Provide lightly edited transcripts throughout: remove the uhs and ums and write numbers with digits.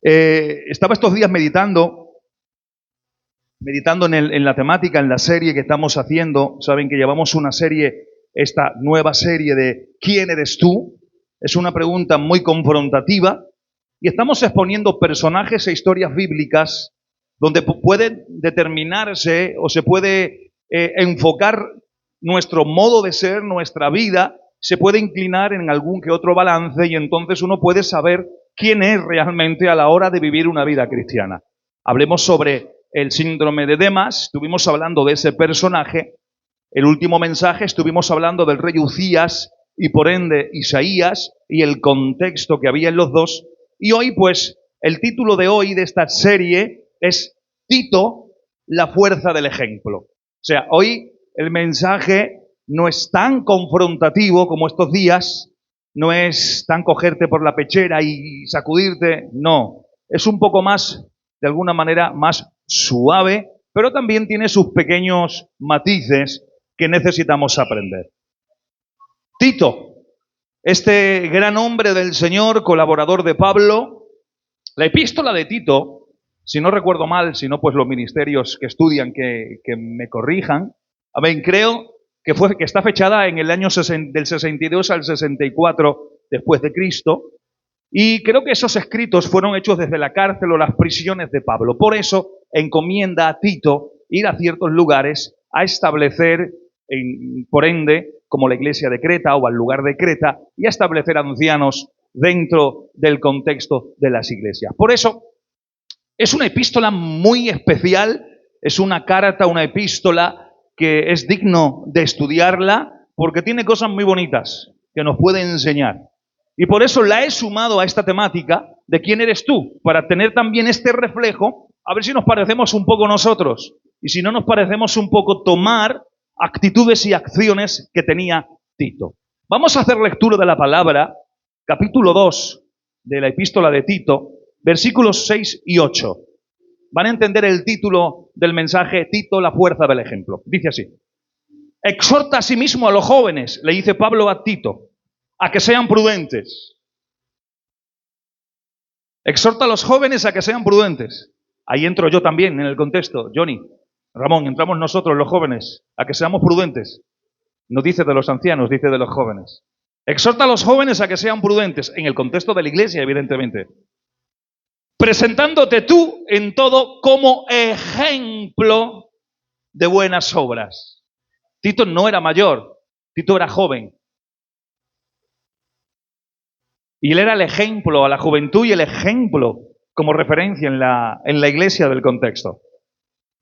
Estaba estos días meditando en la temática, en la serie que estamos haciendo. Saben que llevamos una serie, esta nueva serie de ¿quién eres tú? Es una pregunta muy confrontativa y estamos exponiendo personajes e historias bíblicas donde puede determinarse o se puede enfocar nuestro modo de ser, nuestra vida, se puede inclinar en algún que otro balance y entonces uno puede saber quién es realmente a la hora de vivir una vida cristiana. Hablemos sobre el síndrome de Demas, estuvimos hablando de ese personaje. El último mensaje estuvimos hablando del rey Uzías y por ende Isaías y el contexto que había en los dos. Y hoy, pues, el título de hoy de esta serie es Tito, la fuerza del ejemplo. O sea, hoy el mensaje no es tan confrontativo como estos días, no es tan cogerte por la pechera y sacudirte, no. Es un poco más, de alguna manera, más suave, pero también tiene sus pequeños matices que necesitamos aprender. Tito, este gran hombre del Señor, colaborador de Pablo, la epístola de Tito, si no recuerdo mal, si no, pues los ministerios que estudian que me corrijan. A ver, creo que está fechada en el año del 62 al 64 después de Cristo, y creo que esos escritos fueron hechos desde la cárcel o las prisiones de Pablo. Por eso encomienda a Tito ir a ciertos lugares a establecer, por ende, como la iglesia de Creta o al lugar de Creta, y a establecer ancianos dentro del contexto de las iglesias. Por eso es una epístola muy especial, es una carta, una epístola que es digno de estudiarla porque tiene cosas muy bonitas que nos puede enseñar. Y por eso la he sumado a esta temática de quién eres tú, para tener también este reflejo, a ver si nos parecemos un poco nosotros. Y si no nos parecemos un poco, tomar actitudes y acciones que tenía Tito. Vamos a hacer lectura de la palabra, capítulo 2 de la epístola de Tito, versículos 6 y 8. Van a entender el título del mensaje, Tito, la fuerza del ejemplo. Dice así: exhorta a sí mismo a los jóvenes, le dice Pablo a Tito, a que sean prudentes. Exhorta a los jóvenes a que sean prudentes. Ahí entro yo también en el contexto. Johnny, Ramón, entramos nosotros los jóvenes a que seamos prudentes. No dice de los ancianos, dice de los jóvenes. Exhorta a los jóvenes a que sean prudentes, en el contexto de la iglesia, evidentemente. Presentándote tú en todo como ejemplo de buenas obras. Tito no era mayor, Tito era joven. Y él era el ejemplo a la juventud y el ejemplo como referencia en la iglesia del contexto.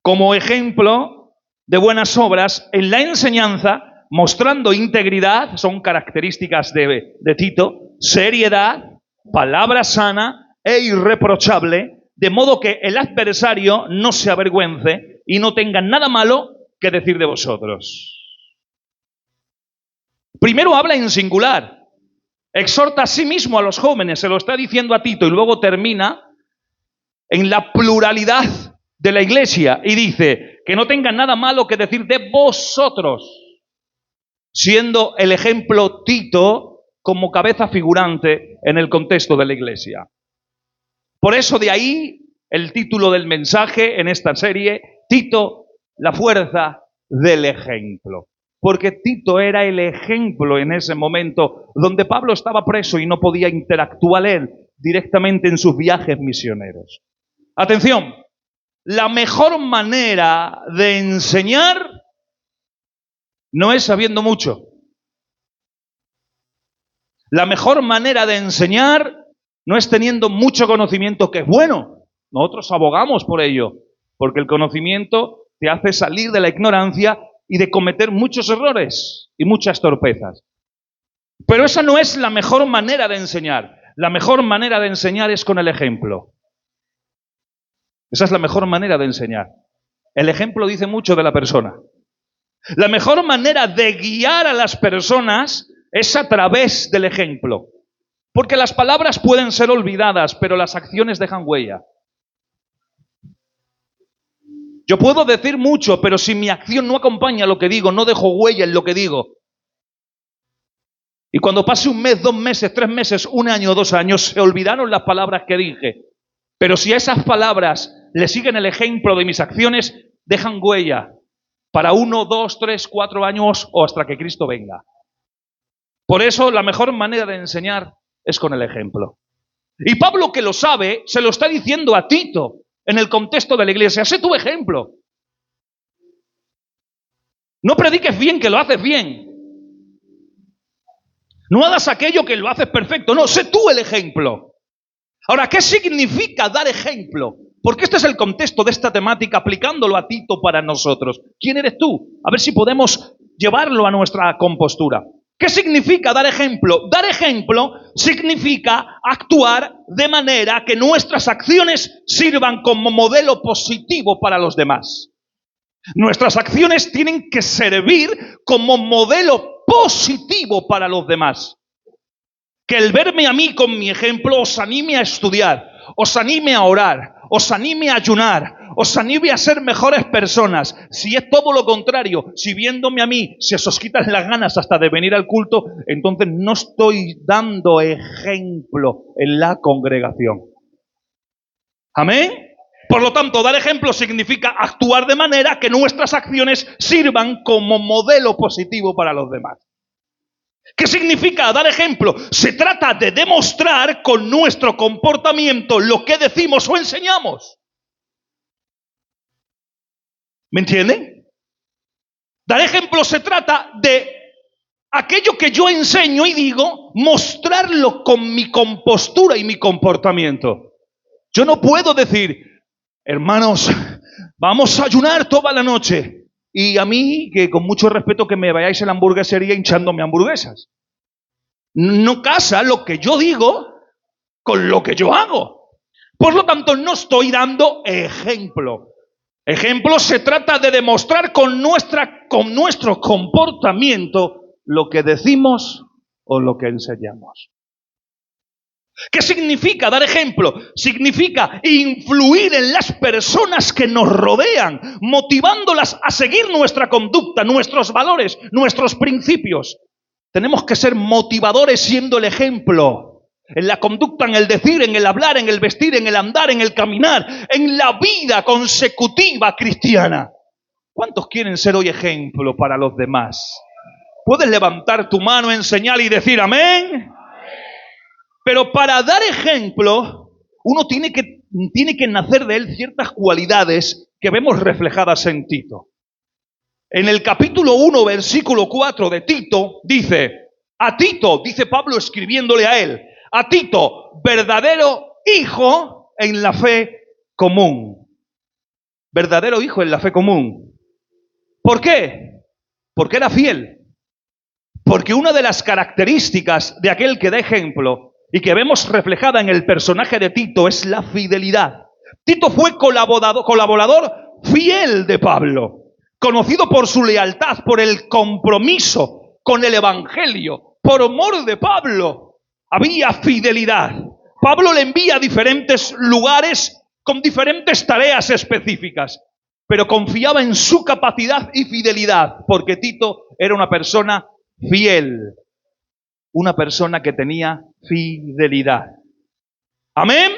Como ejemplo de buenas obras en la enseñanza, mostrando integridad, son características de Tito, seriedad, palabra sana e irreprochable, de modo que el adversario no se avergüence y no tenga nada malo que decir de vosotros. Primero habla en singular. Exhorta a sí mismo a los jóvenes, se lo está diciendo a Tito, y luego termina en la pluralidad de la iglesia y dice que no tengan nada malo que decir de vosotros, siendo el ejemplo Tito como cabeza figurante en el contexto de la iglesia. Por eso de ahí el título del mensaje en esta serie, Tito, la fuerza del ejemplo. Porque Tito era el ejemplo en ese momento donde Pablo estaba preso y no podía interactuar él directamente en sus viajes misioneros. Atención, la mejor manera de enseñar no es sabiendo mucho. La mejor manera de enseñar no es teniendo mucho conocimiento, que es bueno. Nosotros abogamos por ello, porque el conocimiento te hace salir de la ignorancia y de cometer muchos errores y muchas torpezas. Pero esa no es la mejor manera de enseñar. La mejor manera de enseñar es con el ejemplo. Esa es la mejor manera de enseñar. El ejemplo dice mucho de la persona. La mejor manera de guiar a las personas es a través del ejemplo. Porque las palabras pueden ser olvidadas, pero las acciones dejan huella. Yo puedo decir mucho, pero si mi acción no acompaña lo que digo, no dejo huella en lo que digo. Y cuando pase un mes, 2 meses, 3 meses, 1 año, 2 años, se olvidaron las palabras que dije. Pero si a esas palabras le siguen el ejemplo de mis acciones, dejan huella para 1, 2, 3, 4 años o hasta que Cristo venga. Por eso la mejor manera de enseñar es con el ejemplo. Y Pablo, que lo sabe, se lo está diciendo a Tito en el contexto de la iglesia. Sé tu ejemplo. No prediques bien que lo haces bien. No hagas aquello que lo haces perfecto. No, sé tú el ejemplo. Ahora, ¿qué significa dar ejemplo? Porque este es el contexto de esta temática, aplicándolo a Tito para nosotros. ¿Quién eres tú? A ver si podemos llevarlo a nuestra compostura. ¿Qué significa dar ejemplo? Dar ejemplo significa actuar de manera que nuestras acciones sirvan como modelo positivo para los demás. Nuestras acciones tienen que servir como modelo positivo para los demás. Que el verme a mí con mi ejemplo os anime a estudiar, os anime a orar, os anime a ayunar, os anime a ser mejores personas. Si es todo lo contrario, si viéndome a mí se os quitan las ganas hasta de venir al culto, entonces no estoy dando ejemplo en la congregación. ¿Amén? Por lo tanto, dar ejemplo significa actuar de manera que nuestras acciones sirvan como modelo positivo para los demás. ¿Qué significa dar ejemplo? Se trata de demostrar con nuestro comportamiento lo que decimos o enseñamos. ¿Me entienden? Dar ejemplo se trata de aquello que yo enseño y digo, mostrarlo con mi compostura y mi comportamiento. Yo no puedo decir, hermanos, vamos a ayunar toda la noche. Y a mí, que con mucho respeto, que me vayáis a la hamburguesería hinchándome hamburguesas. No casa lo que yo digo con lo que yo hago. Por lo tanto, no estoy dando ejemplo. Ejemplo se trata de demostrar con nuestro comportamiento lo que decimos o lo que enseñamos. ¿Qué significa dar ejemplo? Significa influir en las personas que nos rodean, motivándolas a seguir nuestra conducta, nuestros valores, nuestros principios. Tenemos que ser motivadores siendo el ejemplo. En la conducta, en el decir, en el hablar, en el vestir, en el andar, en el caminar, en la vida consecutiva cristiana. ¿Cuántos quieren ser hoy ejemplo para los demás? Puedes levantar tu mano en señal y decir amén. Pero para dar ejemplo, uno tiene que nacer de él ciertas cualidades que vemos reflejadas en Tito. En el capítulo 1, versículo 4 de Tito, dice, a Tito, dice Pablo escribiéndole a él, a Tito, verdadero hijo en la fe común. Verdadero hijo en la fe común. ¿Por qué? Porque era fiel. Porque una de las características de aquel que da ejemplo y que vemos reflejada en el personaje de Tito es la fidelidad. Tito fue colaborador fiel de Pablo, conocido por su lealtad, por el compromiso con el evangelio. Por amor de Pablo había fidelidad. Pablo le envía a diferentes lugares con diferentes tareas específicas, pero confiaba en su capacidad y fidelidad, porque Tito era una persona fiel. Una persona que tenía fidelidad. ¿Amén?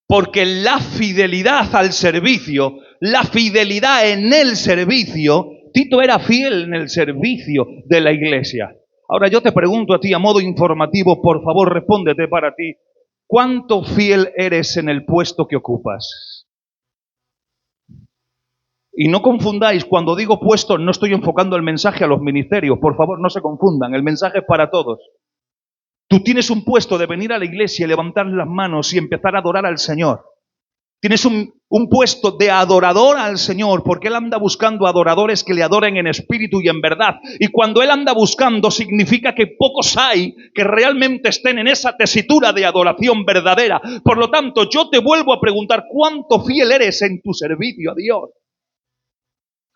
Porque la fidelidad al servicio, la fidelidad en el servicio, Tito era fiel en el servicio de la iglesia. Ahora yo te pregunto a ti a modo informativo, por favor respóndete para ti, ¿cuánto fiel eres en el puesto que ocupas? Y no confundáis, cuando digo puesto, no estoy enfocando el mensaje a los ministerios. Por favor, no se confundan, el mensaje es para todos. Tú tienes un puesto de venir a la iglesia y levantar las manos y empezar a adorar al Señor. Tienes un puesto de adorador al Señor, porque Él anda buscando adoradores que le adoren en espíritu y en verdad. Y cuando Él anda buscando, significa que pocos hay que realmente estén en esa tesitura de adoración verdadera. Por lo tanto, yo te vuelvo a preguntar, ¿cuánto fiel eres en tu servicio a Dios?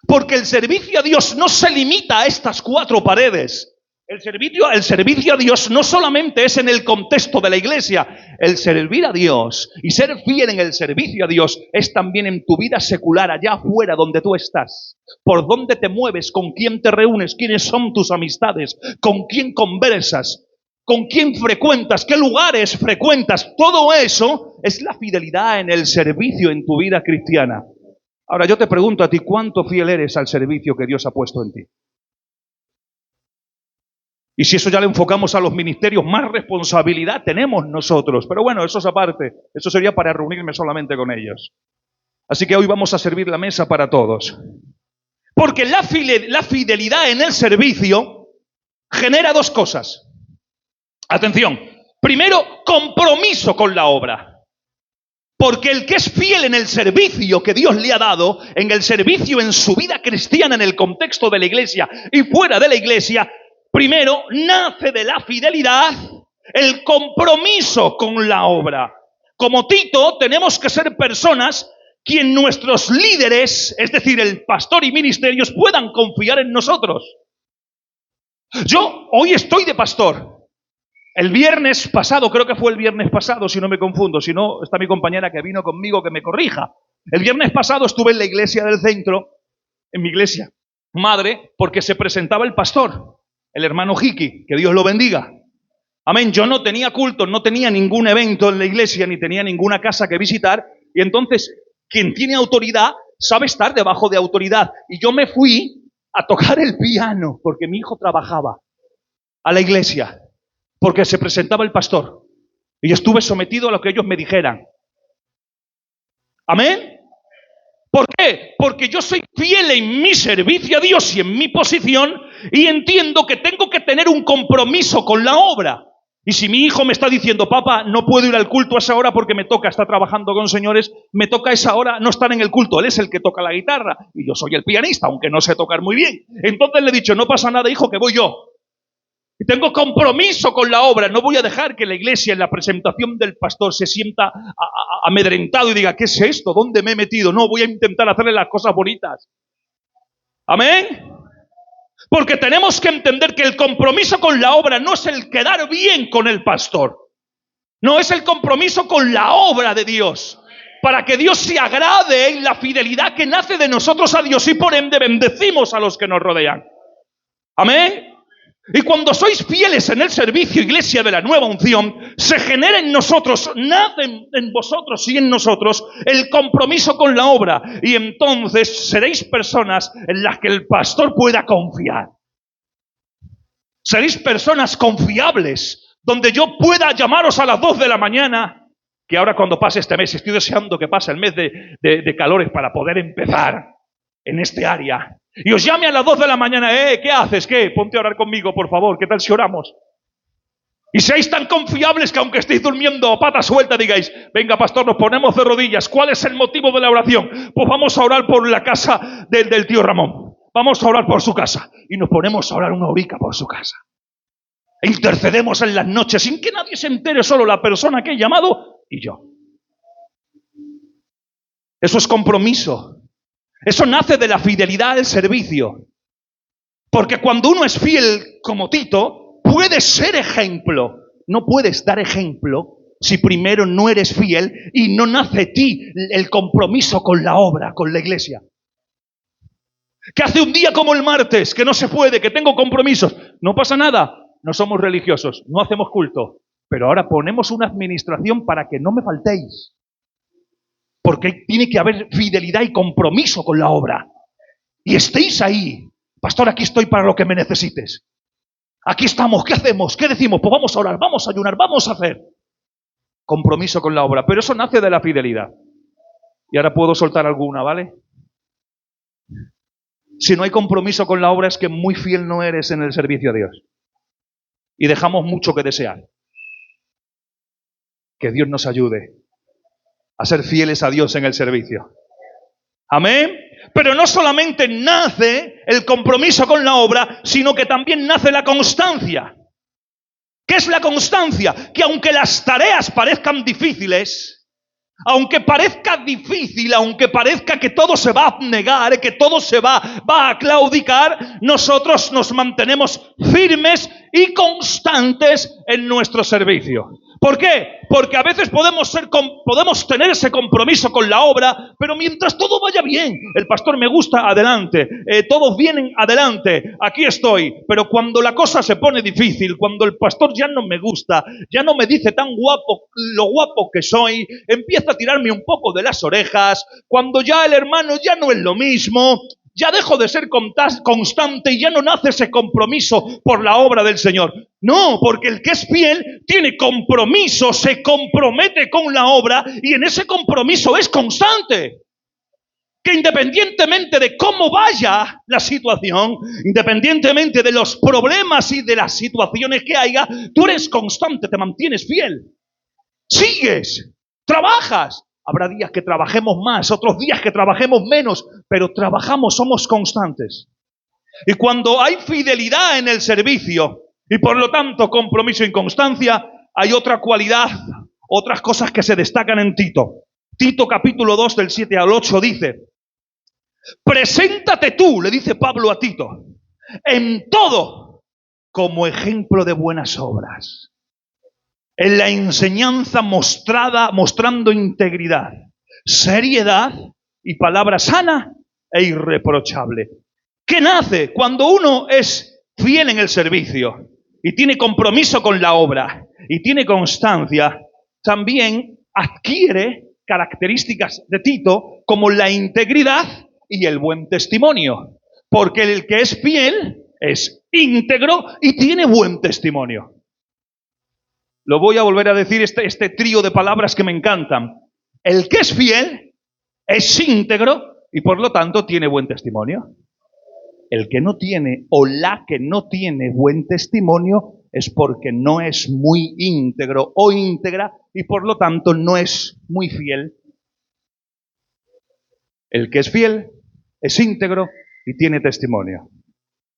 Porque el servicio a Dios no se limita a estas 4 paredes. El servicio a Dios no solamente es en el contexto de la iglesia. El servir a Dios y ser fiel en el servicio a Dios es también en tu vida secular, allá afuera donde tú estás. Por dónde te mueves, con quién te reúnes, quiénes son tus amistades, con quién conversas, con quién frecuentas, qué lugares frecuentas. Todo eso es la fidelidad en el servicio en tu vida cristiana. Ahora yo te pregunto a ti, ¿cuánto fiel eres al servicio que Dios ha puesto en ti? Y si eso ya le enfocamos a los ministerios, más responsabilidad tenemos nosotros. Pero bueno, eso es aparte. Eso sería para reunirme solamente con ellos. Así que hoy vamos a servir la mesa para todos. Porque la fidelidad en el servicio genera dos cosas. Atención. Primero, compromiso con la obra. Porque el que es fiel en el servicio que Dios le ha dado, en el servicio en su vida cristiana, en el contexto de la iglesia y fuera de la iglesia, primero nace de la fidelidad el compromiso con la obra. Como Tito, tenemos que ser personas quien nuestros líderes, es decir, el pastor y ministerios, puedan confiar en nosotros. Yo hoy estoy de pastor. El viernes pasado, creo que fue el viernes pasado, si no me confundo, si no, está mi compañera que vino conmigo que me corrija. El viernes pasado estuve en la iglesia del centro, en mi iglesia madre, porque se presentaba el pastor, el hermano Jiki, que Dios lo bendiga. Amén. Yo no tenía culto, no tenía ningún evento en la iglesia, ni tenía ninguna casa que visitar, y entonces quien tiene autoridad sabe estar debajo de autoridad. Y yo me fui a tocar el piano, porque mi hijo trabajaba, a la iglesia. Porque se presentaba el pastor. Y yo estuve sometido a lo que ellos me dijeran. ¿Amén? ¿Por qué? Porque yo soy fiel en mi servicio a Dios y en mi posición y entiendo que tengo que tener un compromiso con la obra. Y si mi hijo me está diciendo, papá, no puedo ir al culto a esa hora porque me toca estar trabajando con señores, me toca a esa hora no estar en el culto. Él es el que toca la guitarra y yo soy el pianista, aunque no sé tocar muy bien. Entonces le he dicho, no pasa nada, hijo, que voy yo. Y tengo compromiso con la obra. No voy a dejar que la iglesia en la presentación del pastor se sienta amedrentado y diga, ¿qué es esto? ¿Dónde me he metido? No, voy a intentar hacerle las cosas bonitas. ¿Amén? Porque tenemos que entender que el compromiso con la obra no es el quedar bien con el pastor. No, es el compromiso con la obra de Dios. Para que Dios se agrade en la fidelidad que nace de nosotros a Dios y por ende bendecimos a los que nos rodean. ¿Amén? Y cuando sois fieles en el servicio, iglesia de la nueva unción, se genera en nosotros, nace en vosotros y en nosotros el compromiso con la obra. Y entonces seréis personas en las que el pastor pueda confiar. Seréis personas confiables, donde yo pueda llamaros a las 2 de la mañana, que ahora cuando pase este mes, estoy deseando que pase el mes de calores para poder empezar en este área. Y os llame a las 2 de la mañana, ¿qué haces? ¿Qué? Ponte a orar conmigo, por favor. ¿Qué tal si oramos? Y seáis tan confiables que aunque estéis durmiendo a pata suelta, digáis, venga pastor, nos ponemos de rodillas. ¿Cuál es el motivo de la oración? Pues vamos a orar por la casa del tío Ramón. Vamos a orar por su casa. Y nos ponemos a orar una horica por su casa. E intercedemos en las noches sin que nadie se entere, solo la persona que he llamado y yo. Eso es compromiso. Eso nace de la fidelidad al servicio. Porque cuando uno es fiel como Tito, puedes ser ejemplo. No puedes dar ejemplo si primero no eres fiel y no nace de ti el compromiso con la obra, con la iglesia. Que hace un día como el martes, que no se puede, que tengo compromisos. No pasa nada, no somos religiosos, no hacemos culto. Pero ahora ponemos una administración para que no me faltéis. Porque tiene que haber fidelidad y compromiso con la obra. Y estéis ahí. Pastor, aquí estoy para lo que me necesites. Aquí estamos, ¿qué hacemos? ¿Qué decimos? Pues vamos a orar, vamos a ayunar, vamos a hacer. Compromiso con la obra. Pero eso nace de la fidelidad. Y ahora puedo soltar alguna, ¿vale? Si no hay compromiso con la obra es que muy fiel no eres en el servicio a Dios. Y dejamos mucho que desear. Que Dios nos ayude a ser fieles a Dios en el servicio. Amén. Pero no solamente nace el compromiso con la obra, sino que también nace la constancia. ¿Qué es la constancia? Que aunque las tareas parezcan difíciles, aunque parezca difícil, aunque parezca que todo se va a negar, que todo se va a claudicar, nosotros nos mantenemos firmes y constantes en nuestro servicio. ¿Por qué? Porque a veces podemos tener ese compromiso con la obra, pero mientras todo vaya bien, el pastor me gusta, adelante, todos vienen, adelante, aquí estoy. Pero cuando la cosa se pone difícil, cuando el pastor ya no me gusta, ya no me dice tan guapo, lo guapo que soy, empieza a tirarme un poco de las orejas, cuando ya el hermano ya no es lo mismo, ya dejo de ser constante y ya no nace ese compromiso por la obra del Señor. No, porque el que es fiel tiene compromiso, se compromete con la obra y en ese compromiso es constante. Que independientemente de cómo vaya la situación, independientemente de los problemas y de las situaciones que haya, tú eres constante, te mantienes fiel. Sigues, trabajas. Habrá días que trabajemos más, otros días que trabajemos menos, pero trabajamos, somos constantes. Y cuando hay fidelidad en el servicio y por lo tanto compromiso y constancia, hay otra cualidad, otras cosas que se destacan en Tito. Tito capítulo 2 del 7 al 8 dice: preséntate tú, le dice Pablo a Tito, en todo como ejemplo de buenas obras. En la enseñanza mostrando integridad, seriedad y palabra sana e irreprochable. ¿Qué nace cuando uno es fiel en el servicio y tiene compromiso con la obra y tiene constancia? También adquiere características de Tito como la integridad y el buen testimonio. Porque el que es fiel es íntegro y tiene buen testimonio. Lo voy a volver a decir, este trío de palabras que me encantan. El que es fiel es íntegro y por lo tanto tiene buen testimonio. El que no tiene o la que no tiene buen testimonio es porque no es muy íntegro o íntegra y por lo tanto no es muy fiel. El que es fiel es íntegro y tiene testimonio.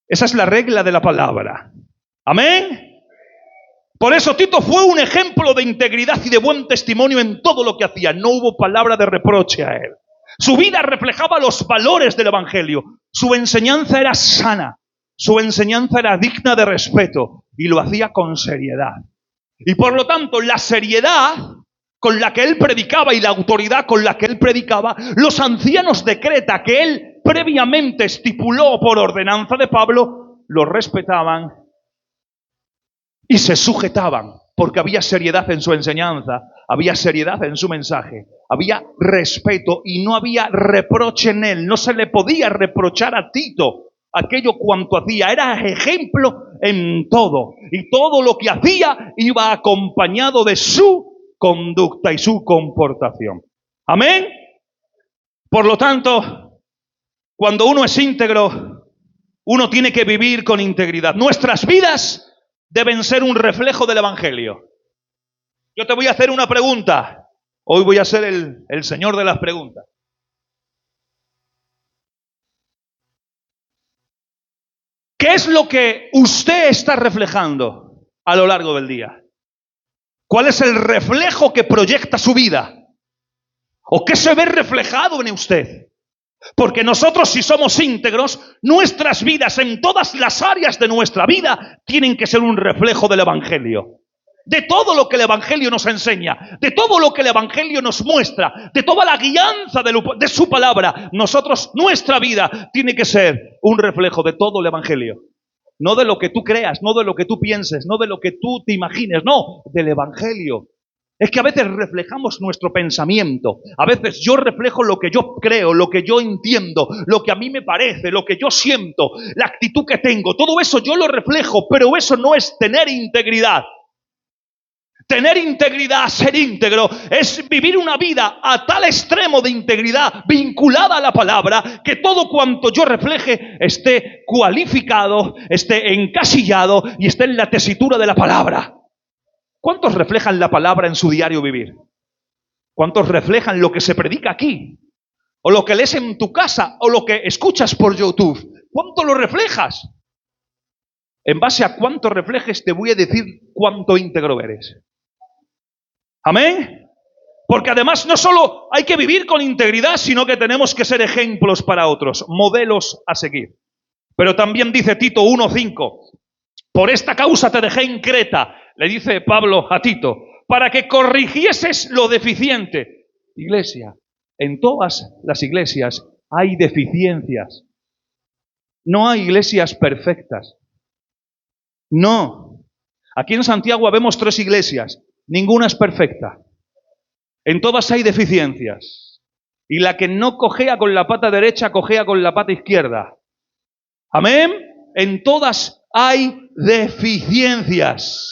Esa es la regla de la palabra. Amén. Por eso Tito fue un ejemplo de integridad y de buen testimonio en todo lo que hacía. No hubo palabra de reproche a él. Su vida reflejaba los valores del Evangelio. Su enseñanza era sana. Su enseñanza era digna de respeto. Y lo hacía con seriedad. Y por lo tanto, la seriedad con la que él predicaba y la autoridad con la que él predicaba, los ancianos de Creta que él previamente estipuló por ordenanza de Pablo, lo respetaban y se sujetaban, porque había seriedad en su enseñanza, había seriedad en su mensaje, había respeto y no había reproche en él. No se le podía reprochar a Tito aquello cuanto hacía. Era ejemplo en todo. Y todo lo que hacía iba acompañado de su conducta y su comportación. Amén. Por lo tanto, cuando uno es íntegro, uno tiene que vivir con integridad. Nuestras vidas deben ser un reflejo del Evangelio. Yo te voy a hacer una pregunta. Hoy voy a ser el señor de las preguntas. ¿Qué es lo que usted está reflejando a lo largo del día? ¿Cuál es el reflejo que proyecta su vida? ¿O qué se ve reflejado en usted? Porque nosotros, si somos íntegros, nuestras vidas en todas las áreas de nuestra vida tienen que ser un reflejo del Evangelio. De todo lo que el Evangelio nos enseña, de todo lo que el Evangelio nos muestra, de toda la guianza de su palabra, nuestra vida tiene que ser un reflejo de todo el Evangelio. No de lo que tú creas, no de lo que tú pienses, no de lo que tú te imagines, no, del Evangelio. Es que a veces reflejamos nuestro pensamiento. A veces yo reflejo lo que yo creo, lo que yo entiendo, lo que a mí me parece, lo que yo siento, la actitud que tengo. Todo eso yo lo reflejo, pero eso no es tener integridad. Tener integridad, ser íntegro, es vivir una vida a tal extremo de integridad vinculada a la palabra que todo cuanto yo refleje esté cualificado, esté encasillado y esté en la tesitura de la palabra. ¿Cuántos reflejan la palabra en su diario vivir? ¿Cuántos reflejan lo que se predica aquí? ¿O lo que lees en tu casa? ¿O lo que escuchas por YouTube? ¿Cuánto lo reflejas? En base a cuánto reflejes te voy a decir cuánto íntegro eres. ¿Amén? Porque además no solo hay que vivir con integridad, sino que tenemos que ser ejemplos para otros, modelos a seguir. Pero también dice Tito 1:5, por esta causa te dejé en Creta, le dice Pablo a Tito, para que corrigieses lo deficiente. Iglesia, en todas las iglesias hay deficiencias. No hay iglesias perfectas. No. Aquí en Santiago vemos 3 iglesias. Ninguna es perfecta. En todas hay deficiencias. Y la que no cojea con la pata derecha, cojea con la pata izquierda. Amén. En todas hay deficiencias.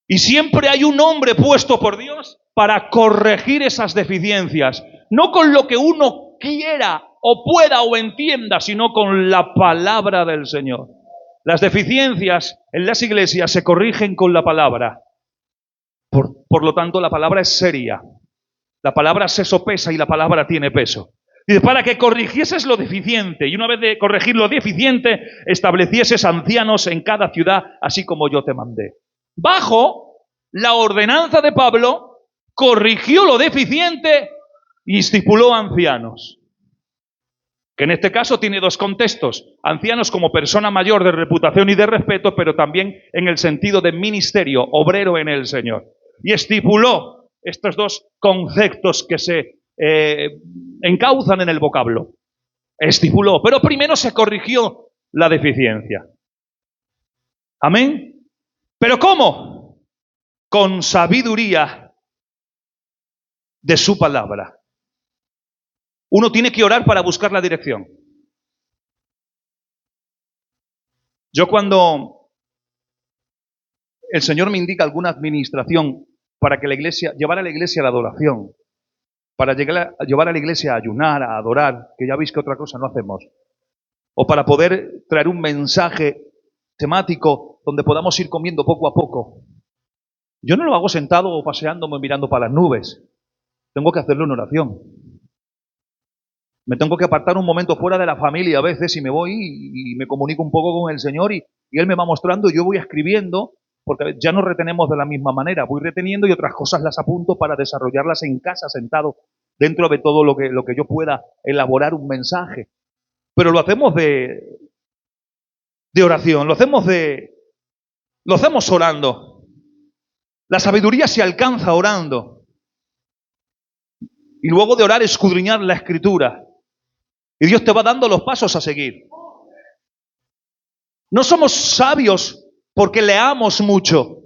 Y siempre hay un hombre puesto por Dios para corregir esas deficiencias. No con lo que uno quiera o pueda o entienda, sino con la palabra del Señor. Las deficiencias en las iglesias se corrigen con la palabra. Por lo tanto, la palabra es seria. La palabra se sopesa y la palabra tiene peso. Dice, para que corrigieses lo deficiente, y una vez de corregir lo deficiente, establecieses ancianos en cada ciudad, así como yo te mandé. Bajo la ordenanza de Pablo, corrigió lo deficiente y estipuló ancianos. Que en este caso tiene 2 contextos. Ancianos como persona mayor de reputación y de respeto, pero también en el sentido de ministerio, obrero en el Señor. Y estipuló estos 2 conceptos que se encauzan en el vocablo. Estipuló, pero primero se corrigió la deficiencia. Amén. ¿Pero cómo? Con sabiduría de su palabra. Uno tiene que orar para buscar la dirección. Yo cuando el Señor me indica alguna administración para que la iglesia, llevar a la iglesia a la adoración, para llevar a la iglesia a ayunar, a adorar, que ya veis que otra cosa no hacemos, o para poder traer un mensaje temático donde podamos ir comiendo poco a poco, yo no lo hago sentado o paseándome mirando para las nubes. Tengo que hacerlo en oración. Me tengo que apartar un momento fuera de la familia a veces y me voy y me comunico un poco con el Señor y Él me va mostrando y yo voy escribiendo, porque ya no retenemos de la misma manera. Voy reteniendo y otras cosas las apunto para desarrollarlas en casa, sentado, dentro de todo lo que yo pueda elaborar un mensaje. Pero lo hacemos de oración, lo hacemos orando. La sabiduría se alcanza orando. Y luego de orar, escudriñar la Escritura. Y Dios te va dando los pasos a seguir. No somos sabios porque leamos mucho.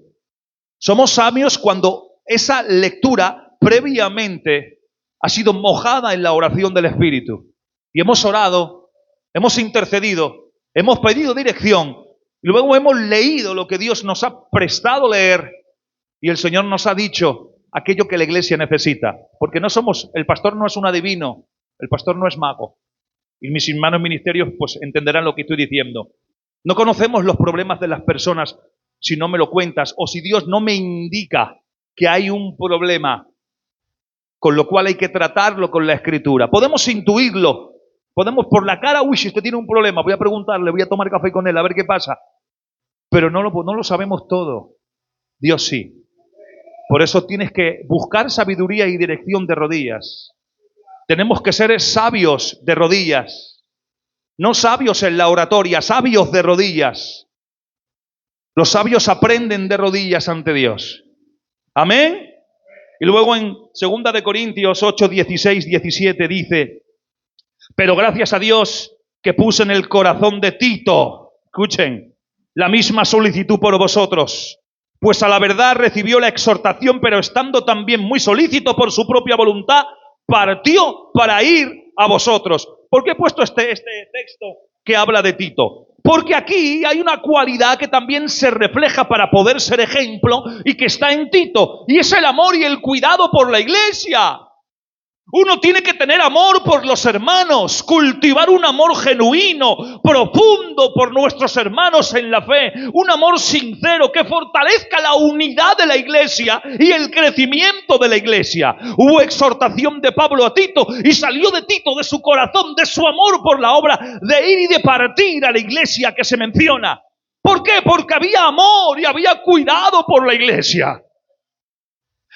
Somos sabios cuando esa lectura previamente ha sido mojada en la oración del Espíritu. Y hemos orado, hemos intercedido, hemos pedido dirección. Y luego hemos leído lo que Dios nos ha prestado leer. Y el Señor nos ha dicho aquello que la iglesia necesita. Porque el pastor no es un adivino, el pastor no es mago. Y mis hermanos ministerios pues entenderán lo que estoy diciendo. No conocemos los problemas de las personas si no me lo cuentas o si Dios no me indica que hay un problema con lo cual hay que tratarlo con la Escritura. Podemos intuirlo, podemos por la cara, si usted tiene un problema, voy a preguntarle, voy a tomar café con él, a ver qué pasa. Pero no lo sabemos todo. Dios sí. Por eso tienes que buscar sabiduría y dirección de rodillas. Tenemos que ser sabios de rodillas. No sabios en la oratoria, sabios de rodillas. Los sabios aprenden de rodillas ante Dios. Amén. Y luego en 2 Corintios 8, 16, 17 dice, pero gracias a Dios que puso en el corazón de Tito, escuchen, la misma solicitud por vosotros. Pues a la verdad recibió la exhortación, pero estando también muy solícito por su propia voluntad, partió para ir a vosotros. ¿Por qué he puesto este texto que habla de Tito? Porque aquí hay una cualidad que también se refleja para poder ser ejemplo y que está en Tito, y es el amor y el cuidado por la iglesia. Uno tiene que tener amor por los hermanos, cultivar un amor genuino, profundo por nuestros hermanos en la fe, un amor sincero que fortalezca la unidad de la iglesia y el crecimiento de la iglesia. Hubo exhortación de Pablo a Tito y salió de Tito, de su corazón, de su amor por la obra, de ir y de partir a la iglesia que se menciona. ¿Por qué? Porque había amor y había cuidado por la iglesia.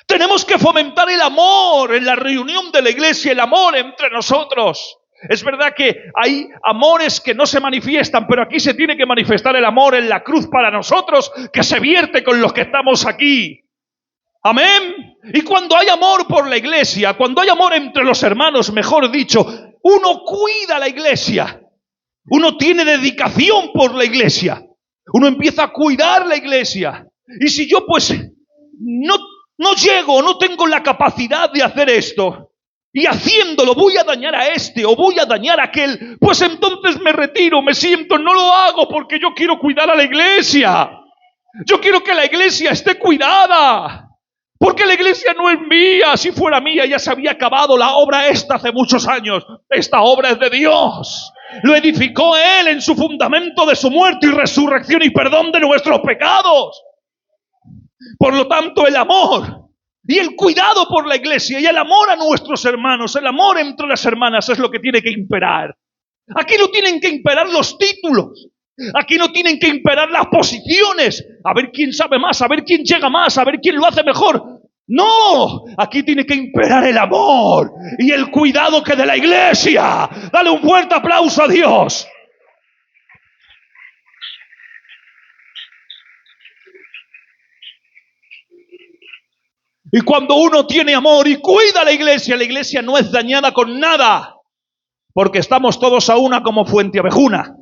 Tenemos que fomentar el amor en la reunión de la iglesia, el amor entre nosotros. Es verdad que hay amores que no se manifiestan, pero aquí se tiene que manifestar el amor en la cruz para nosotros, que se vierte con los que estamos aquí. Amén. Y cuando hay amor por la iglesia, cuando hay amor entre los hermanos, mejor dicho, uno cuida la iglesia. Uno tiene dedicación por la iglesia. Uno empieza a cuidar la iglesia. Y si yo pues no llego, no tengo la capacidad de hacer esto, y haciéndolo voy a dañar a este o voy a dañar a aquel, pues entonces me retiro, me siento, no lo hago porque yo quiero cuidar a la iglesia. Yo quiero que la iglesia esté cuidada. Porque la iglesia no es mía. Si fuera mía ya se había acabado la obra esta hace muchos años. Esta obra es de Dios. Lo edificó Él en su fundamento de su muerte y resurrección y perdón de nuestros pecados. Por lo tanto, el amor y el cuidado por la iglesia y el amor a nuestros hermanos, el amor entre las hermanas es lo que tiene que imperar. Aquí no tienen que imperar los títulos. Aquí no tienen que imperar las posiciones, a ver quién sabe más, a ver quién llega más, a ver quién lo hace mejor. No, aquí tiene que imperar el amor y el cuidado que de la iglesia. Dale un fuerte aplauso a Dios. Y cuando uno tiene amor y cuida a la iglesia no es dañada con nada, porque estamos todos a una como Fuenteovejuna.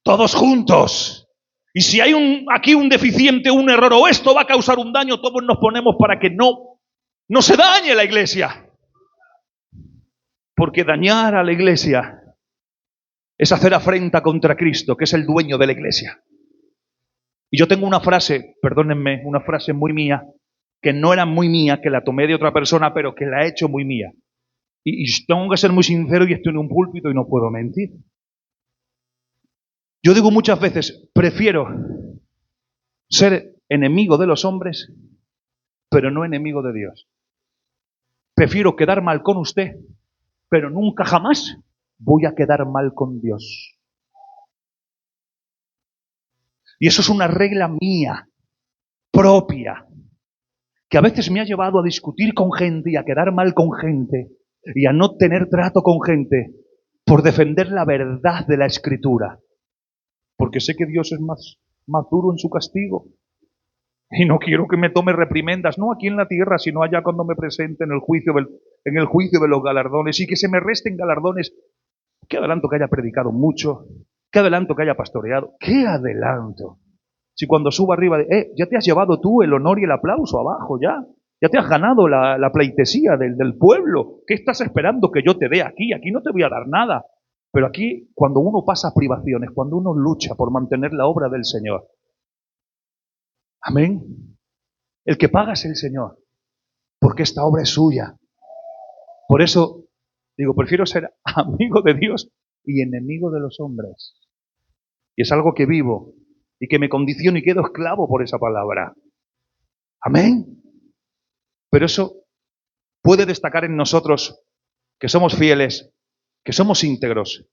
Todos juntos. Y si hay aquí un deficiente, un error, o esto va a causar un daño, todos nos ponemos para que no se dañe la iglesia. Porque dañar a la iglesia es hacer afrenta contra Cristo, que es el dueño de la iglesia. Y yo tengo una frase, perdónenme, una frase muy mía, que no era muy mía, que la tomé de otra persona, pero que la he hecho muy mía. Y tengo que ser muy sincero y estoy en un púlpito y no puedo mentir. Yo digo muchas veces, prefiero ser enemigo de los hombres, pero no enemigo de Dios. Prefiero quedar mal con usted, pero nunca jamás voy a quedar mal con Dios. Y eso es una regla mía, propia, que a veces me ha llevado a discutir con gente y a quedar mal con gente y a no tener trato con gente por defender la verdad de la Escritura. Porque sé que Dios es más duro en su castigo. Y no quiero que me tome reprimendas, no aquí en la tierra, sino allá cuando me presente en el juicio de los galardones, y que se me resten galardones. ¿Qué adelanto que haya predicado mucho? ¿Qué adelanto que haya pastoreado? ¿Qué adelanto? Si cuando subo arriba, ya te has llevado tú el honor y el aplauso abajo, ya te has ganado la pleitesía del pueblo. ¿Qué estás esperando que yo te dé aquí? Aquí no te voy a dar nada. Pero aquí, cuando uno pasa privaciones, cuando uno lucha por mantener la obra del Señor, amén, el que paga es el Señor, porque esta obra es suya. Por eso, digo, prefiero ser amigo de Dios y enemigo de los hombres. Y es algo que vivo y que me condiciono y quedo esclavo por esa palabra. Amén. Pero eso puede destacar en nosotros que somos fieles, que somos íntegros,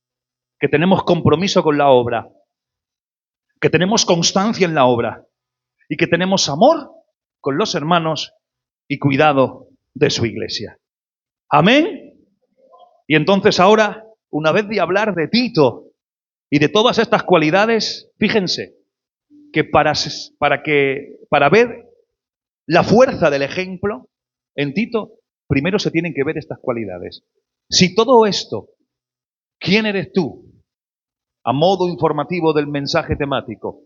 que tenemos compromiso con la obra, que tenemos constancia en la obra y que tenemos amor con los hermanos y cuidado de su iglesia. Amén. Y entonces ahora, una vez de hablar de Tito y de todas estas cualidades, fíjense que para ver la fuerza del ejemplo en Tito, primero se tienen que ver estas cualidades. Si todo esto, ¿quién eres tú? A modo informativo del mensaje temático,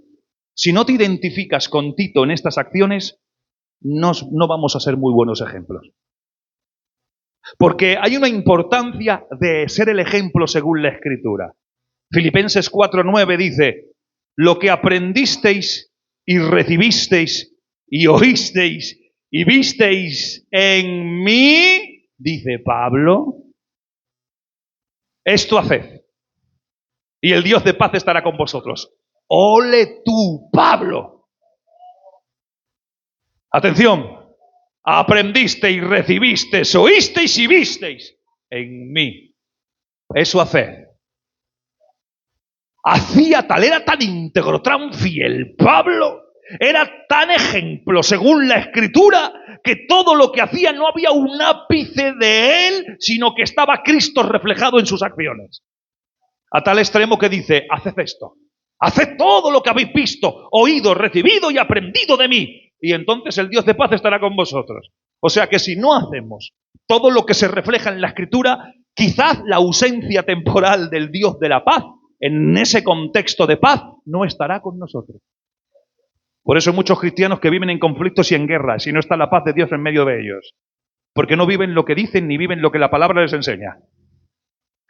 si no te identificas con Tito en estas acciones, no vamos a ser muy buenos ejemplos. Porque hay una importancia de ser el ejemplo según la Escritura. Filipenses 4:9 dice, lo que aprendisteis y recibisteis y oísteis y visteis en mí, dice Pablo, esto haced, y el Dios de paz estará con vosotros. ¡Ole tú, Pablo! Atención, aprendisteis, recibisteis, oísteis y visteis en mí. Eso haced. Era tan íntegro, tan fiel. Pablo era tan ejemplo según la Escritura que todo lo que hacía no había un ápice de él, sino que estaba Cristo reflejado en sus acciones. A tal extremo que dice, haced esto, haced todo lo que habéis visto, oído, recibido y aprendido de mí. y entonces el Dios de paz estará con vosotros. O sea que si no hacemos todo lo que se refleja en la Escritura, quizás la ausencia temporal del Dios de la paz, en ese contexto de paz, no estará con nosotros. Por eso hay muchos cristianos que viven en conflictos y en guerras, y no está la paz de Dios en medio de ellos. Porque no viven lo que dicen ni viven lo que la palabra les enseña.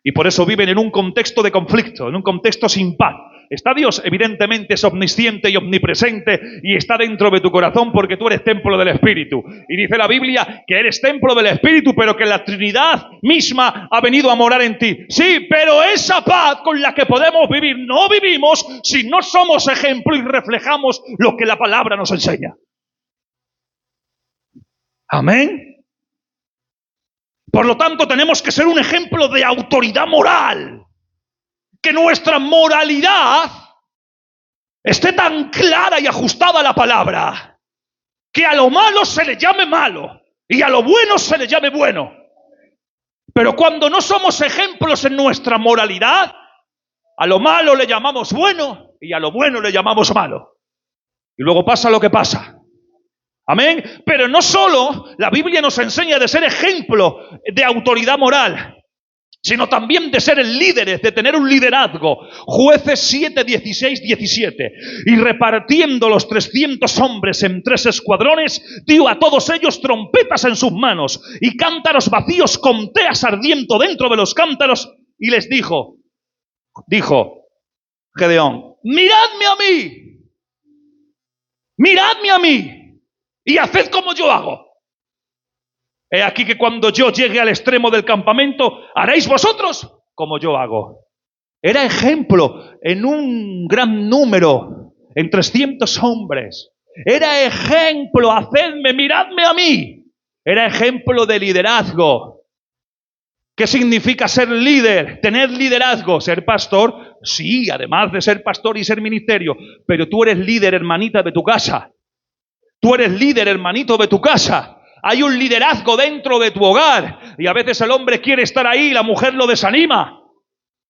Y por eso viven en un contexto de conflicto, en un contexto sin paz. Está Dios, evidentemente es omnisciente y omnipresente y está dentro de tu corazón porque tú eres templo del Espíritu. Y dice la Biblia que eres templo del Espíritu, pero que la Trinidad misma ha venido a morar en ti. Sí, pero esa paz con la que podemos vivir no vivimos si no somos ejemplo y reflejamos lo que la palabra nos enseña. Amén. Por lo tanto, tenemos que ser un ejemplo de autoridad moral. Que nuestra moralidad esté tan clara y ajustada a la palabra, que a lo malo se le llame malo y a lo bueno se le llame bueno. Pero cuando no somos ejemplos en nuestra moralidad, a lo malo le llamamos bueno y a lo bueno le llamamos malo. Y luego pasa lo que pasa. Amén. Pero no solo la Biblia nos enseña de ser ejemplo de autoridad moral, sino también de ser líderes, de tener un liderazgo. Jueces 7, 16, 17. Y repartiendo los 300 hombres en 3 escuadrones, dio a todos ellos trompetas en sus manos y cántaros vacíos con teas ardiendo dentro de los cántaros. Y les dijo Gedeón, miradme a mí, y haced como yo hago. He aquí que cuando yo llegue al extremo del campamento, haréis vosotros como yo hago. Era ejemplo en un gran número, en 300 hombres. Era ejemplo, hacedme, miradme a mí. Era ejemplo de liderazgo. ¿Qué significa ser líder? Tener liderazgo. ¿Ser pastor? Sí, además de ser pastor y ser ministerio. Pero tú eres líder, hermanita, de tu casa. Tú eres líder, hermanito, de tu casa. Hay un liderazgo dentro de tu hogar. Y a veces el hombre quiere estar ahí y la mujer lo desanima.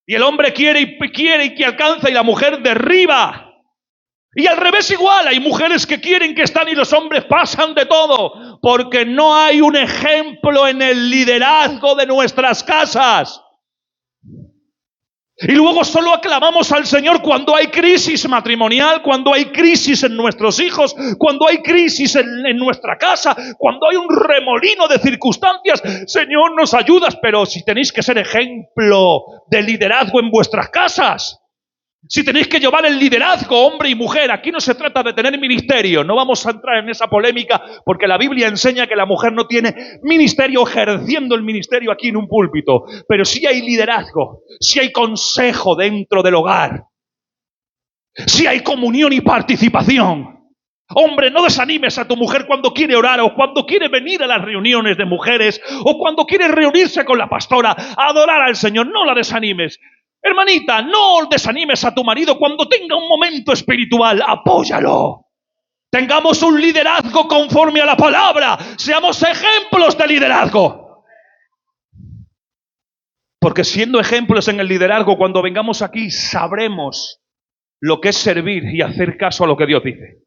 Y el hombre quiere y que alcanza y la mujer derriba. Y al revés igual, hay mujeres que quieren que están y los hombres pasan de todo. Porque no hay un ejemplo en el liderazgo de nuestras casas. Y luego solo aclamamos al Señor cuando hay crisis matrimonial, cuando hay crisis en nuestros hijos, cuando hay crisis en nuestra casa, cuando hay un remolino de circunstancias. Señor, nos ayudas, pero si tenéis que ser ejemplo de liderazgo en vuestras casas, si tenéis que llevar el liderazgo, hombre y mujer, aquí no se trata de tener ministerio, no vamos a entrar en esa polémica porque la Biblia enseña que la mujer no tiene ministerio ejerciendo el ministerio aquí en un púlpito, pero sí hay liderazgo, sí hay consejo dentro del hogar, sí hay comunión y participación. Hombre, no desanimes a tu mujer cuando quiere orar o cuando quiere venir a las reuniones de mujeres o cuando quiere reunirse con la pastora a adorar al Señor, no la desanimes. Hermanita, no desanimes a tu marido cuando tenga un momento espiritual, apóyalo. Tengamos un liderazgo conforme a la palabra, seamos ejemplos de liderazgo. Porque siendo ejemplos en el liderazgo, cuando vengamos aquí sabremos lo que es servir y hacer caso a lo que Dios dice.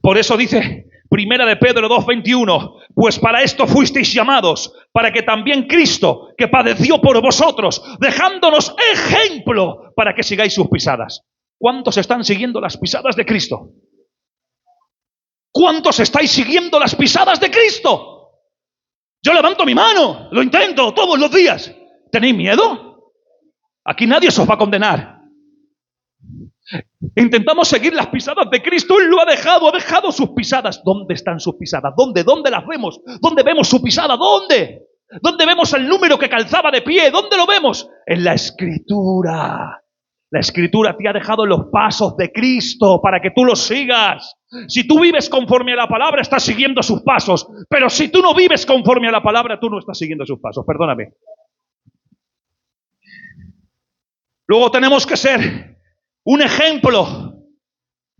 Por eso dice Primera de Pedro 2:21, pues para esto fuisteis llamados, para que también Cristo, que padeció por vosotros, dejándonos ejemplo para que sigáis sus pisadas. ¿Cuántos están siguiendo las pisadas de Cristo? ¿Cuántos estáis siguiendo las pisadas de Cristo? Yo levanto mi mano, lo intento todos los días. ¿Tenéis miedo? Aquí nadie os va a condenar. Intentamos seguir las pisadas de Cristo. Él lo ha dejado sus pisadas. ¿Dónde están sus pisadas? ¿Dónde las vemos? ¿Dónde vemos su pisada? ¿Dónde vemos el número que calzaba de pie? ¿Dónde lo vemos? En la Escritura. La Escritura te ha dejado los pasos de Cristo para que tú los sigas. Si tú vives conforme a la palabra, estás siguiendo sus pasos. Pero si tú no vives conforme a la palabra, tú no estás siguiendo sus pasos. Perdóname. Luego tenemos que ser un ejemplo,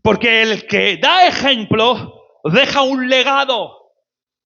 porque el que da ejemplo deja un legado.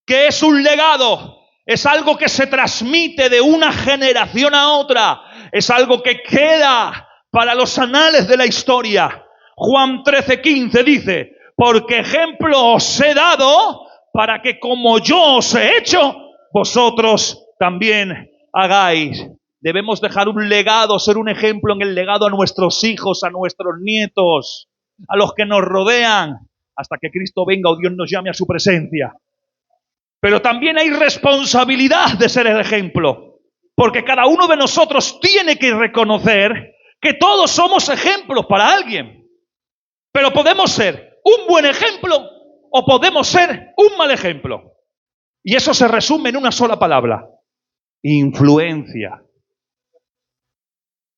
¿Qué es un legado? Es algo que se transmite de una generación a otra. Es algo que queda para los anales de la historia. Juan 13:15 dice, porque ejemplo os he dado para que como yo os he hecho, vosotros también hagáis. Debemos dejar un legado, ser un ejemplo en el legado a nuestros hijos, a nuestros nietos, a los que nos rodean, hasta que Cristo venga o Dios nos llame a su presencia. Pero también hay responsabilidad de ser el ejemplo, porque cada uno de nosotros tiene que reconocer que todos somos ejemplos para alguien. Pero podemos ser un buen ejemplo o podemos ser un mal ejemplo. Y eso se resume en una sola palabra: influencia.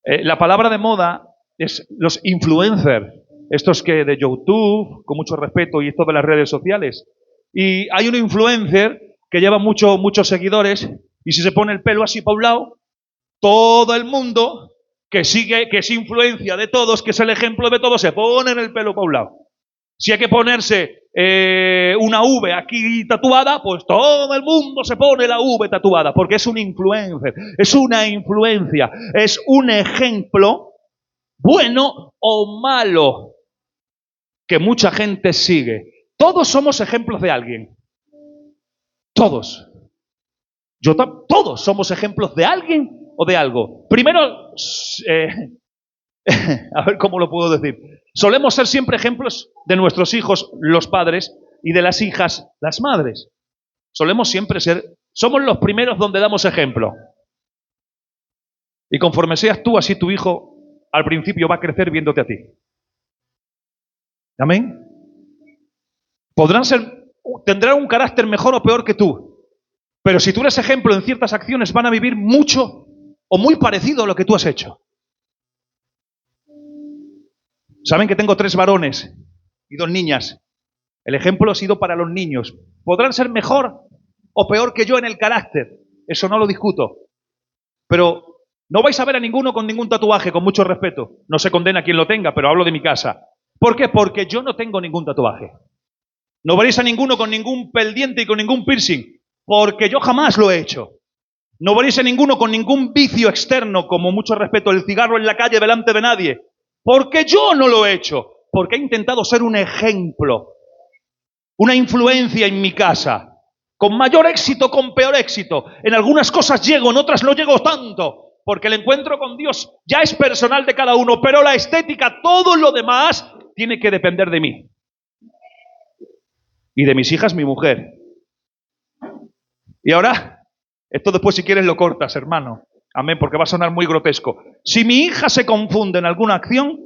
La palabra de moda es los influencers, estos que de YouTube, con mucho respeto, y esto de las redes sociales. Y hay un influencer que lleva muchos seguidores, y si se pone el pelo así para un lado, todo el mundo que sigue, que es influencia de todos, que es el ejemplo de todos, se pone el pelo para un lado. Si hay que ponerse una V aquí tatuada, pues todo el mundo se pone la V tatuada, porque es un influencer, es una influencia, es un ejemplo bueno o malo que mucha gente sigue. Todos somos ejemplos de alguien. Todos. Todos somos ejemplos de alguien o de algo. Primero, a ver cómo lo puedo decir. Solemos ser siempre ejemplos de nuestros hijos, los padres, y de las hijas, las madres. Solemos siempre ser, somos los primeros donde damos ejemplo. Y conforme seas tú, así tu hijo al principio va a crecer viéndote a ti. ¿Amén? Tendrán un carácter mejor o peor que tú. Pero si tú eres ejemplo en ciertas acciones, van a vivir mucho o muy parecido a lo que tú has hecho. Saben que tengo 3 varones y 2 niñas. El ejemplo ha sido para los niños. Podrán ser mejor o peor que yo en el carácter. Eso no lo discuto. Pero no vais a ver a ninguno con ningún tatuaje, con mucho respeto. No se condena a quien lo tenga, pero hablo de mi casa. ¿Por qué? Porque yo no tengo ningún tatuaje. No veréis a ninguno con ningún pendiente y con ningún piercing, porque yo jamás lo he hecho. No veréis a ninguno con ningún vicio externo, como mucho respeto, el cigarro en la calle delante de nadie, porque yo no lo he hecho, porque he intentado ser un ejemplo, una influencia en mi casa, con mayor éxito, con peor éxito. En algunas cosas llego, en otras no llego tanto, porque el encuentro con Dios ya es personal de cada uno, pero la estética, todo lo demás, tiene que depender de mí. Y de mis hijas, mi mujer. Y ahora, esto después si quieres lo cortas, hermano. Amén, porque va a sonar muy grotesco. Si mi hija se confunde en alguna acción,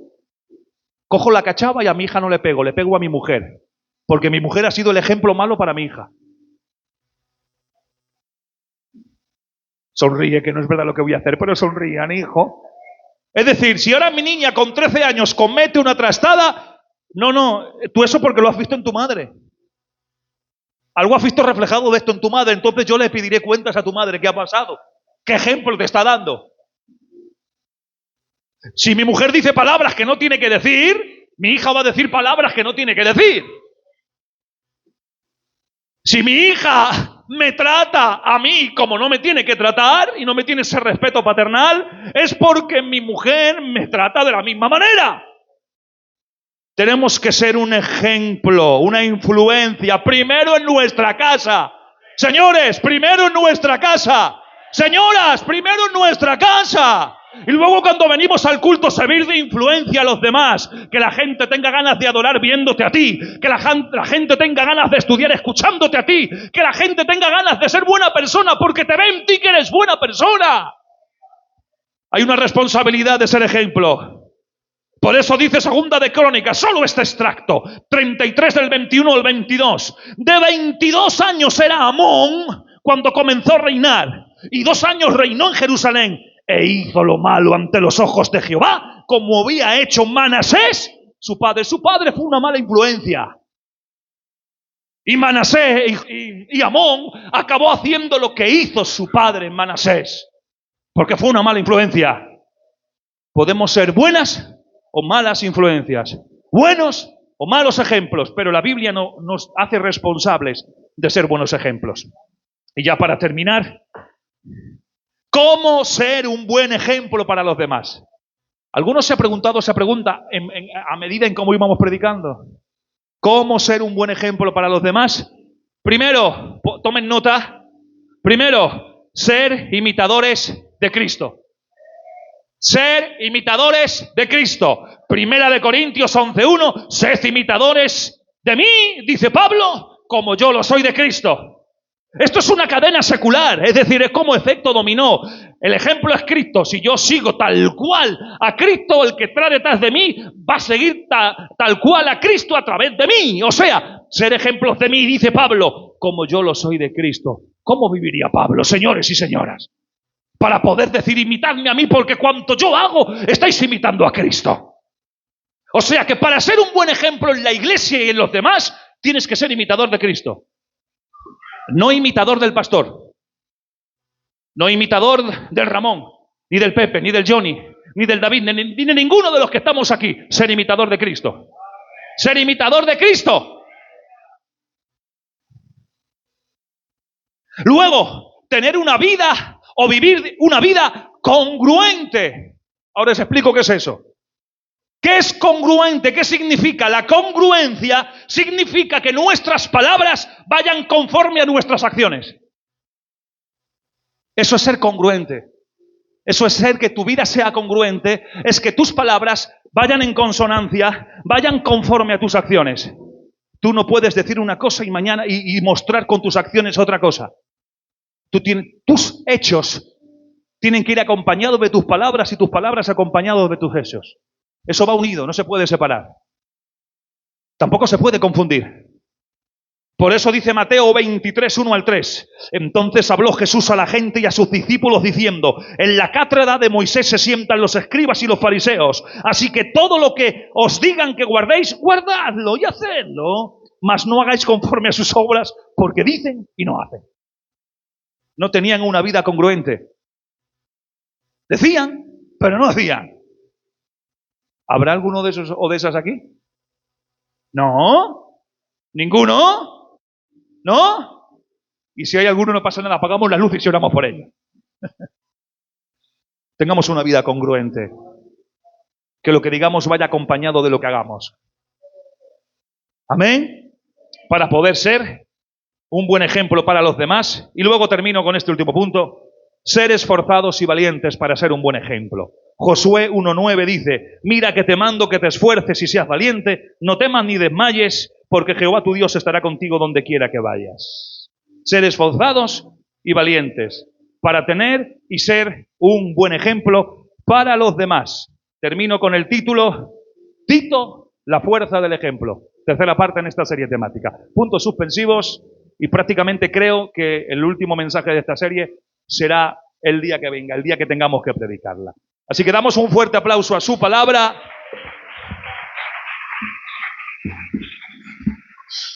cojo la cachava y a mi hija no le pego a mi mujer. Porque mi mujer ha sido el ejemplo malo para mi hija. Sonríe, que no es verdad lo que voy a hacer, pero sonrían, hijo. Es decir, si ahora mi niña con 13 años comete una trastada, no, tú eso porque lo has visto en tu madre. Algo has visto reflejado de esto en tu madre, entonces yo le pediré cuentas a tu madre. ¿Qué ha pasado? ¿Qué ejemplo te está dando? Si mi mujer dice palabras que no tiene que decir, mi hija va a decir palabras que no tiene que decir. Si mi hija me trata a mí como no me tiene que tratar y no me tiene ese respeto paternal, es porque mi mujer me trata de la misma manera. Tenemos que ser un ejemplo, una influencia, primero en nuestra casa. Señores, primero en nuestra casa. Señoras, primero en nuestra casa. Y luego cuando venimos al culto, servir de influencia a los demás. Que la gente tenga ganas de adorar viéndote a ti. Que la gente tenga ganas de estudiar escuchándote a ti. Que la gente tenga ganas de ser buena persona porque te ve en ti que eres buena persona. Hay una responsabilidad de ser ejemplo. Por eso dice Segunda de Crónicas, solo este extracto, 33 del 21 al 22. De 22 años era Amón cuando comenzó a reinar, y 2 años reinó en Jerusalén, e hizo lo malo ante los ojos de Jehová, como había hecho Manasés, su padre. Su padre fue una mala influencia. Y Manasés y Amón acabó haciendo lo que hizo su padre Manasés, porque fue una mala influencia. Podemos ser buenas o malas influencias, buenos o malos ejemplos, pero la Biblia no nos hace responsables de ser buenos ejemplos. Y ya para terminar, ¿cómo ser un buen ejemplo para los demás? Algunos se han preguntado esa pregunta a medida en cómo íbamos predicando. ¿Cómo ser un buen ejemplo para los demás? Primero, tomen nota. Primero, ser imitadores de Cristo. Ser imitadores de Cristo. Primera de Corintios 11:1. Sed imitadores de mí, dice Pablo, como yo lo soy de Cristo. Esto es una cadena secular, es decir, es como efecto dominó. El ejemplo es Cristo. Si yo sigo tal cual a Cristo, el que está detrás de mí va a seguir tal cual a Cristo a través de mí. O sea, ser ejemplos de mí, dice Pablo, como yo lo soy de Cristo. ¿Cómo viviría Pablo, señores y señoras? Para poder decir, imitadme a mí, porque cuanto yo hago, estáis imitando a Cristo. O sea que para ser un buen ejemplo en la iglesia y en los demás, tienes que ser imitador de Cristo. No imitador del pastor, no imitador del Ramón, ni del Pepe, ni del Johnny, ni del David, ni de ninguno de los que estamos aquí. Ser imitador de Cristo. Ser imitador de Cristo. Luego, tener una vida o vivir una vida congruente. Ahora os explico qué es eso. ¿Qué es congruente? ¿Qué significa? La congruencia significa que nuestras palabras vayan conforme a nuestras acciones. Eso es ser congruente. Eso es ser que tu vida sea congruente, es que tus palabras vayan en consonancia, vayan conforme a tus acciones. Tú no puedes decir una cosa y mañana y mostrar con tus acciones otra cosa. Tus hechos tienen que ir acompañados de tus palabras y tus palabras acompañados de tus hechos. Eso va unido, no se puede separar. Tampoco se puede confundir. Por eso dice Mateo 23:1-3. Entonces habló Jesús a la gente y a sus discípulos diciendo: en la cátedra de Moisés se sientan los escribas y los fariseos. Así que todo lo que os digan que guardéis, guardadlo y hacedlo. Mas no hagáis conforme a sus obras, porque dicen y no hacen. No tenían una vida congruente. Decían, pero no hacían. ¿Habrá alguno de esos o de esas aquí? No. ¿Ninguno? ¿No? Y si hay alguno, no pasa nada, apagamos las luces y oramos por ello. Tengamos una vida congruente. Que lo que digamos vaya acompañado de lo que hagamos. Amén. Para poder ser un buen ejemplo para los demás. Y luego termino con este último punto. Ser esforzados y valientes para ser un buen ejemplo. Josué 1:9 dice: mira que te mando que te esfuerces y seas valiente, no temas ni desmayes, porque Jehová tu Dios estará contigo donde quiera que vayas. Ser esforzados y valientes para tener y ser un buen ejemplo para los demás. Termino con el título: Tito, la fuerza del ejemplo. Tercera parte en esta serie temática. Puntos suspensivos y prácticamente creo que el último mensaje de esta serie será el día que venga, el día que tengamos que predicarla. Así que damos un fuerte aplauso a su palabra.